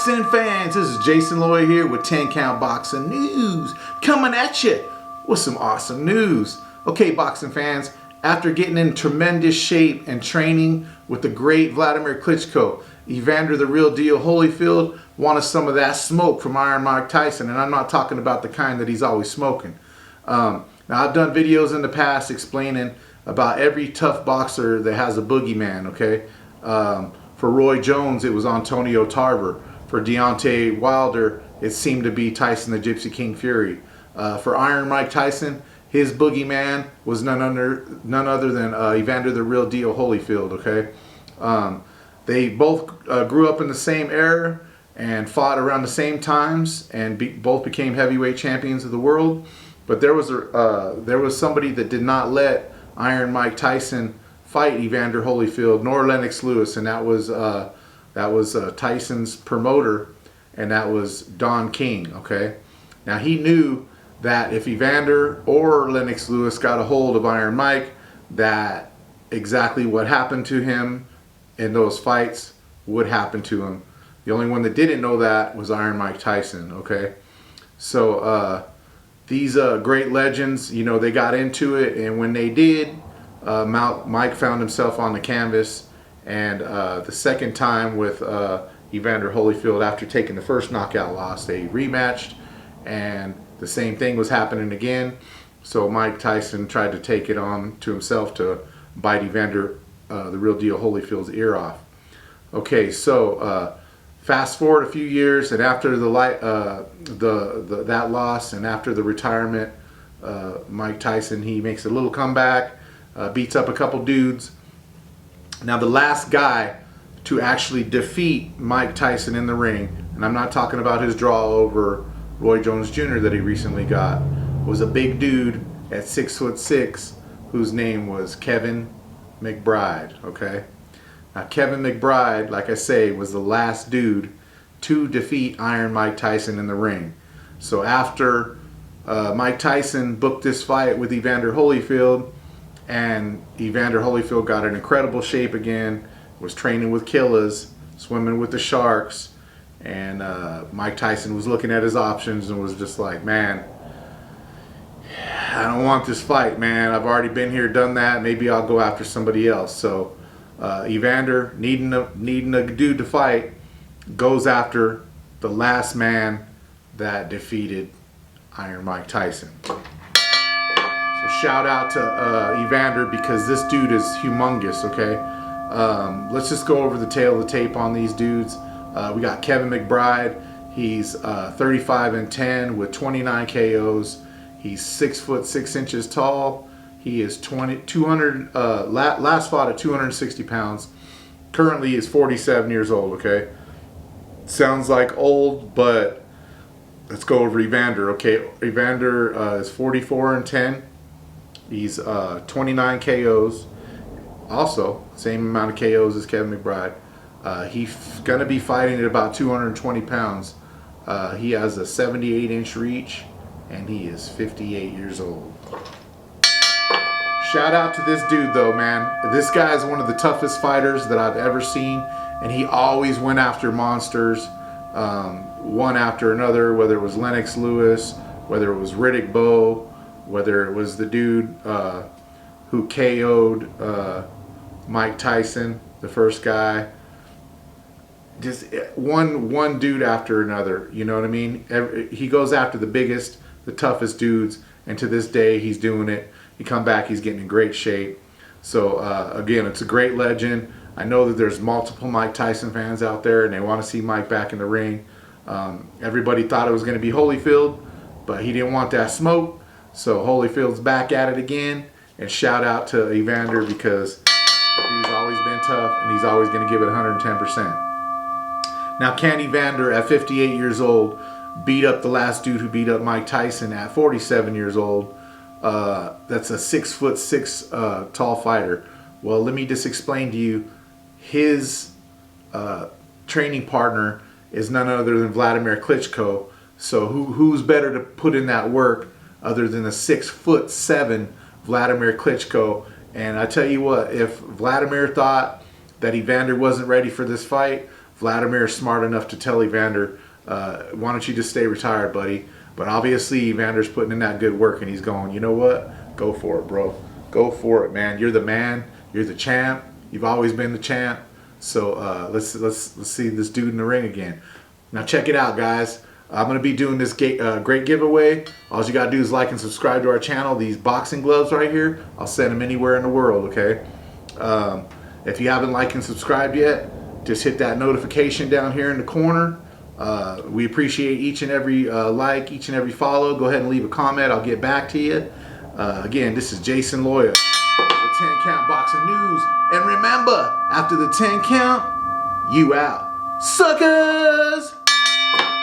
Boxing fans, this is Jason Lloyd here with 10 Count Boxing News, coming at you with some awesome news. Okay, boxing fans, after getting in tremendous shape and training with the great Vladimir Klitschko, Evander the Real Deal Holyfield wanted some of that smoke from Iron Mike Tyson, and I'm not talking about the kind that he's always smoking. Now, I've done videos in the past explaining about every tough boxer that has a boogeyman, okay? For Roy Jones, it was Antonio Tarver. For Deontay Wilder, it seemed to be Tyson the Gypsy King Fury. For Iron Mike Tyson, his boogeyman was none other than Evander the Real Deal Holyfield, okay? They both grew up in the same era and fought around the same times, and both became heavyweight champions of the world. But there was somebody that did not let Iron Mike Tyson fight Evander Holyfield nor Lennox Lewis, and that was Tyson's promoter, and that was Don King. Okay, now he knew that if Evander or Lennox Lewis got a hold of Iron Mike, that exactly what happened to him in those fights would happen to him. The only one that didn't know that was Iron Mike Tyson. Okay, so these great legends, you know, they got into it, and when they did, Mike found himself on the canvas, and the second time with Evander Holyfield, after taking the first knockout loss, they rematched, and the same thing was happening again. So Mike Tyson tried to take it on to himself to bite Evander the Real Deal Holyfield's ear off. Okay, so fast forward a few years, and after that loss and after the retirement, Mike Tyson, he makes a little comeback, beats up a couple dudes. Now, the last guy to actually defeat Mike Tyson in the ring, and I'm not talking about his draw over Roy Jones Jr. that he recently got, was a big dude at 6'6", whose name was Kevin McBride. Okay, now Kevin McBride, like I say, was the last dude to defeat Iron Mike Tyson in the ring. So after Mike Tyson booked this fight with Evander Holyfield, and Evander Holyfield got in incredible shape again, was training with killers, swimming with the sharks, and Mike Tyson was looking at his options and was just like, man, I don't want this fight, man. I've already been here, done that. Maybe I'll go after somebody else. So Evander, needing a dude to fight, goes after the last man that defeated Iron Mike Tyson. So shout out to Evander, because this dude is humongous. Okay, let's just go over the tail of the tape on these dudes. We got Kevin McBride. He's 35-10 with 29 KOs. He's 6'6" tall. He is 200. Last fought at 260 pounds. Currently is 47 years old. Okay, sounds like old, but let's go over Evander. Okay, Evander is 44-10. He's 29 KOs. Also, same amount of KOs as Kevin McBride. He's going to be fighting at about 220 pounds. He has a 78-inch reach, and he is 58 years old. Shout out to this dude, though, man. This guy is one of the toughest fighters that I've ever seen, and he always went after monsters, one after another, whether it was Lennox Lewis, whether it was Riddick Bowe, whether it was the dude who KO'd Mike Tyson, the first guy. Just one dude after another, you know what I mean? He goes after the biggest, the toughest dudes, and to this day he's doing it. He come back, he's getting in great shape. So again, it's a great legend. I know that there's multiple Mike Tyson fans out there, and they want to see Mike back in the ring. Everybody thought it was going to be Holyfield, but he didn't want that smoke. So Holyfield's back at it again, and shout out to Evander, because the dude's always been tough, and he's always going to give it 110%. Now, can Evander at 58 years old beat up the last dude who beat up Mike Tyson at 47 years old? That's a 6'6" tall fighter. Well, let me just explain to you. His training partner is none other than Vladimir Klitschko. So who's better to put in that work other than a 6'7" Vladimir Klitschko? And I tell you what, if Vladimir thought that Evander wasn't ready for this fight, Vladimir is smart enough to tell Evander, why don't you just stay retired, buddy? But obviously Evander's putting in that good work, and he's going, you know what? Go for it, bro. Go for it, man. You're the man. You're the champ. You've always been the champ. So let's see this dude in the ring again. Now check it out, guys. I'm going to be doing this great giveaway. All you got to do is like and subscribe to our channel. These boxing gloves right here, I'll send them anywhere in the world, okay? If you haven't liked and subscribed yet, just hit that notification down here in the corner. We appreciate each and every like, each and every follow. Go ahead and leave a comment. I'll get back to you. Again, this is Jason Loya for 10 Count Boxing News. And remember, after the 10 count, you out. Suckers!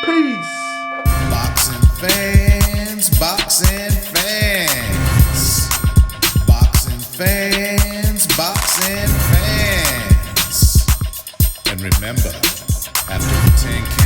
Peace! Boxing fans, boxing fans. Boxing fans, boxing fans. And remember, after the 10 count,